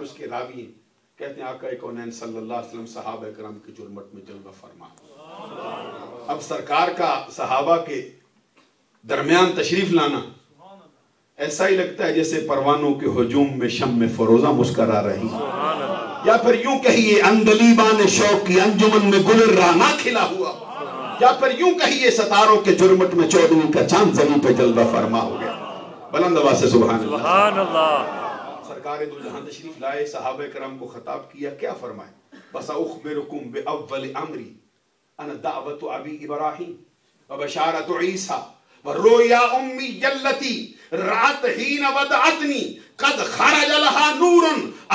اس کے راوی ہیں، کہتے ہیں آقا کونین صلی اللہ علیہ وسلم صحابہ کرام کی جرمت میں جلوہ فرما. اب سرکار کا صحابہ کے درمیان تشریف لانا ایسا ہی لگتا ہے جیسے پروانوں کے ہجوم میں شمع فروزہ مسکرا رہی، یا پھر یوں کہیے اندلیبان شوق کی انجمن میں گل رانا کھلا ہوا، یا پھر یوں کہیے ستاروں کے جرمٹ میں چودھویں کا چاند زمین پہ جلوہ فرما ہو گیا. بلند آواز سے سبحان اللہ. سرکار دو جہاں تشریف لائے، صحابہ کرام کو خطاب کیا، کیا فرمائے؟ بس اخبرکم باول امری انا دعوت ابی ابراہیم وبشارت عیسیٰ ورؤیا امی التي رأت حين ودعتنی قد خرج لها نور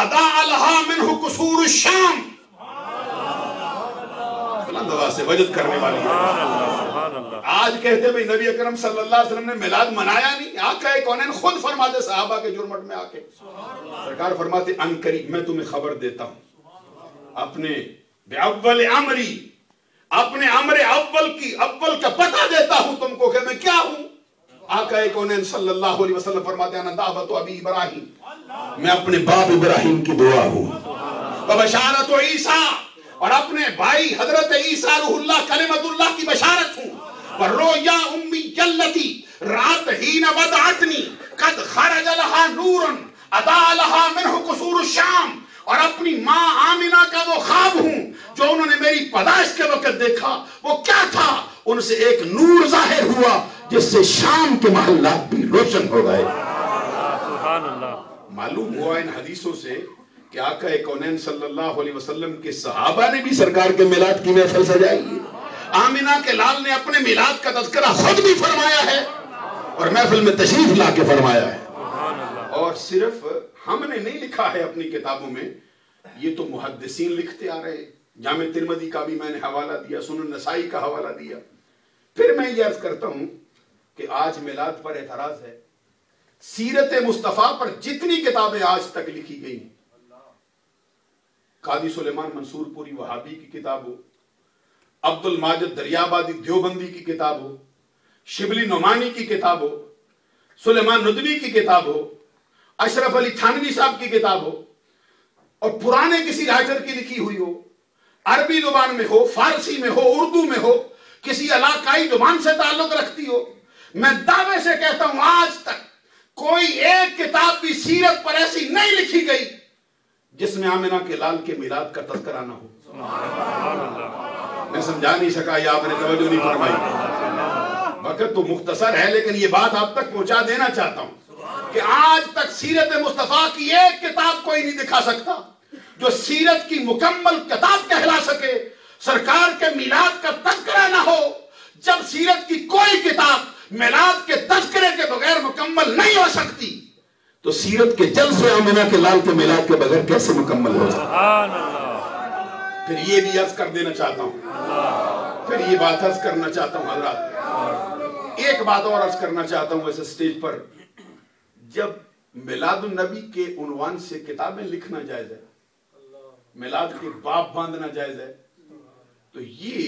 اضاء لها منه قصور الشام. بلند آواز سے وجد کرنے والی آج کہتے بھئی نبی اکرم صلی اللہ علیہ وسلم نے میلاد منایا نہیں. آقا کونین خود فرماتے صحابہ کے جرمٹ میں آکے، سرکار فرماتے ان قریب میں تمہیں خبر دیتا ہوں اپنے باول امری، اپنے امر اول کا پتہ دیتا ہوں تم کو کہ میں کیا ہوں. آقا کونین صلی اللہ علیہ وسلم فرماتے ہیں انا دعوت ابی ابراہیم، میں اپنے باپ ابراہیم کی دعا ہوں. وبشارت عیسیٰ، اور اپنے بھائی حضرت عیسیٰ روح اللہ کلمت اللہ کی بشارت ہوں. ورؤیا امی التي رأت حين ودعتنی قد خرج لها نور اضاء لها منه قصور الشام، اور اپنی ماں آمنہ کا وہ خواب ہوں جو انہوں نے میری پیدائش کے وقت دیکھا. وہ کیا تھا؟ ان سے ایک نور ظاہر ہوا جس سے شام کے محلات بھی روشن ہو گئے. سبحان اللہ. معلوم ہوا ان حدیثوں سے کہ آقا کونین صلی اللہ علیہ وسلم کے صحابہ نے بھی سرکار کے میلاد کی محفل سجائی ہے. آمنہ کے لال نے اپنے میلاد کا تذکرہ خود بھی فرمایا ہے اور محفل میں تشریف لا کے فرمایا ہے. اور صرف ہم نے نہیں لکھا ہے اپنی کتابوں میں، یہ تو محدثین لکھتے آ رہے. جامع ترمذی کا بھی میں نے حوالہ دیا، سنن نسائی کا حوالہ دیا. پھر میں یہ عرض کرتا ہوں کہ آج میلاد پر اعتراض ہے. سیرت مصطفیٰ پر جتنی کتابیں آج تک لکھی گئی، قاضی سلیمان منصور پوری وہابی کی کتاب ہو، عبد الماجد دریابادی دیوبندی کی کتاب ہو، شبلی نعمانی کی کتاب ہو، سلیمان ندوی کی کتاب ہو، اشرف علی تھانوی صاحب کی کتاب ہو، اور پرانے کسی رائٹر کی لکھی ہوئی ہو، عربی زبان میں ہو، فارسی میں ہو، اردو میں ہو، کسی علاقائی زبان سے تعلق رکھتی ہو، میں دعوے سے کہتا ہوں آج تک کوئی ایک کتاب بھی سیرت پر ایسی نہیں لکھی گئی جس میں آمنہ کے لال کے میلاد کا تذکرہ نہ ہو. میں سمجھا نہیں سکا یا آپ نے توجہ نہیں فرمائی. وقت تو مختصر ہے لیکن یہ بات آپ تک پہنچا دینا چاہتا ہوں کہ آج تک سیرت مصطفیٰ کی ایک کتاب کوئی نہیں دکھا سکتا جو سیرت کی مکمل کتاب کہلا سکے. سرکار کے میلاد کا تذکرہ نہ ہو. جب سیرت کی کوئی کتاب میلاد کے تذکرے کے بغیر مکمل نہیں ہو سکتی تو سیرت کے جلسے آمنہ کے لال کے میلاد کے بغیر کیسے مکمل ہو سکتا؟ پھر یہ بھی عرض کر دینا چاہتا ہوں، پھر یہ بات عرض کرنا چاہتا ہوں حضرات، ایک بات اور عرض کرنا چاہتا ہوں اس اسٹیج پر. جب میلاد النبی کے عنوان سے کتابیں لکھنا جائز ہے، میلاد کے باب باندھنا جائز ہے، تو یہ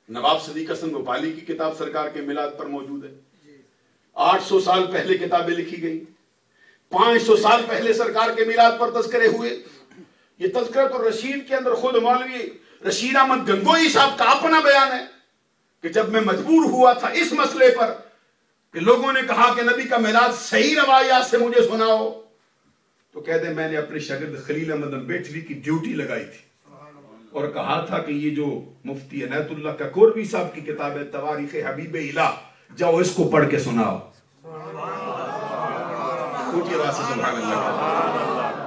نواب صدیق حسن بھوپالی کی کتاب سرکار کے میلاد پر موجود ہے. 800 سال پہلے کتابیں لکھی گئی، 500 سال پہلے سرکار کے میلاد پر تذکرے ہوئے. یہ تذکرۃ الرشید کے اندر خود مولوی رشید احمد گنگوئی صاحب کا اپنا بیان ہے کہ جب میں مجبور ہوا تھا اس مسئلے پر کہ لوگوں نے کہا کہ نبی کا میلاد صحیح روایات سے مجھے سناؤ، تو کہتے ہیں میں نے اپنے شاگرد خلیل احمد بیٹھوی کی ڈیوٹی لگائی تھی اور کہا تھا کہ یہ جو مفتی عنایت اللہ ککوروی صاحب کی کتاب ہے تواریخ حبیب الہ، جاؤ اس کو پڑھ کے سناؤ. اونچی آواز سے سبحان اللہ.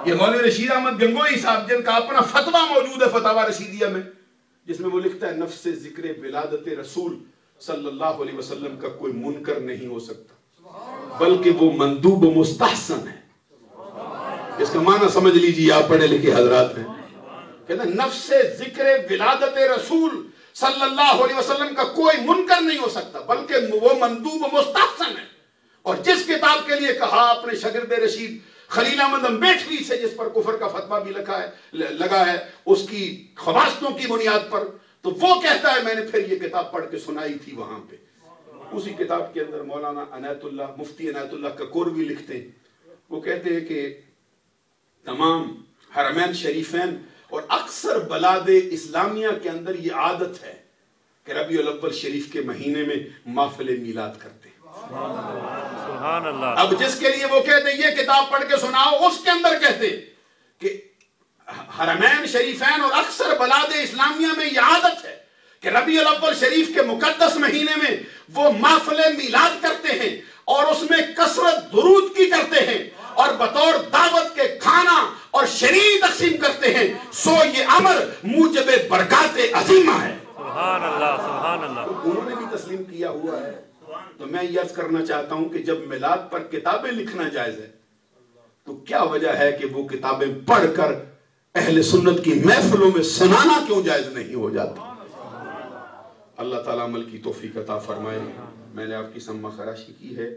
یہ مولوی رشید احمد گنگوئی صاحب جن کا اپنا فتویٰ موجود ہے فتاوی رشیدیہ میں، جس میں وہ لکھتا ہے نفس ذکر ولادت رسول صلی اللہ علیہ وسلم کا کوئی منکر نہیں ہو سکتا بلکہ وہ مندوب و مستحسن ہے. اس کا معنی سمجھ لیجیے، آپ پڑھے لکھے حضرات ہیں. کہتے ہیں نفس ذکر ولادت رسول صلی اللہ علیہ وسلم کا کوئی منکر نہیں ہو سکتا بلکہ وہ مندوب و مستحسن ہے. اور جس کتاب کے لیے کہا اپنے شاگرد رشید خلیل احمد بیٹھوی سے جس پر کفر کا فتویٰ بھی لگا ہے اس کی خواستوں کی بنیاد پر، تو وہ کہتا ہے میں نے پھر یہ کتاب پڑھ کے سنائی تھی وہاں پہ. اسی کتاب کے اندر مولانا عنایت اللہ مفتی عنایت اللہ ککوروی لکھتے ہیں، وہ کہتے ہیں کہ تمام حرمین شریفین اور اکثر بلاد اسلامیہ کے اندر یہ عادت ہے کہ ربیع الاول شریف کے مہینے میں محفل میلاد کرتے ہیں. سبحان اللہ. اب جس کے لیے وہ کہتے ہیں یہ کتاب پڑھ کے سناؤ، اس کے اندر کہتے کہ حرمین شریفین اور اکثر بلاد اسلامیہ میں یہ عادت ہے کہ ربیع الاول شریف کے مقدس مہینے میں وہ محفل میلاد کرتے ہیں اور اس میں کثرت درود کی کرتے ہیں اور بطور دعوت کے کھانا اور شیرینی تقسیم کرتے ہیں. سو یہ امر موجب برکات عظیمہ ہے. سبحان اللہ سبحان اللہ. انہوں نے بھی تسلیم کیا ہوا ہے. تو میں یہ عرض کرنا چاہتا ہوں کہ جب میلاد پر کتابیں لکھنا جائز ہے تو کیا وجہ ہے کہ وہ کتابیں پڑھ کر اہل سنت کی محفلوں میں سنانا کیوں جائز نہیں ہو جاتا؟ اللہ تعالیٰ عمل کی توفیق عطا فرمائے. میں نے آپ کی سمع خراشی کی ہے،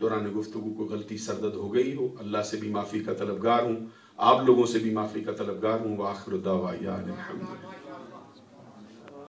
دوران گفتگو کو غلطی سردد ہو گئی ہو، اللہ سے بھی معافی کا طلبگار ہوں، آپ لوگوں سے بھی معافی کا طلبگار ہوں. وآخر دعوانا الحمدللہ.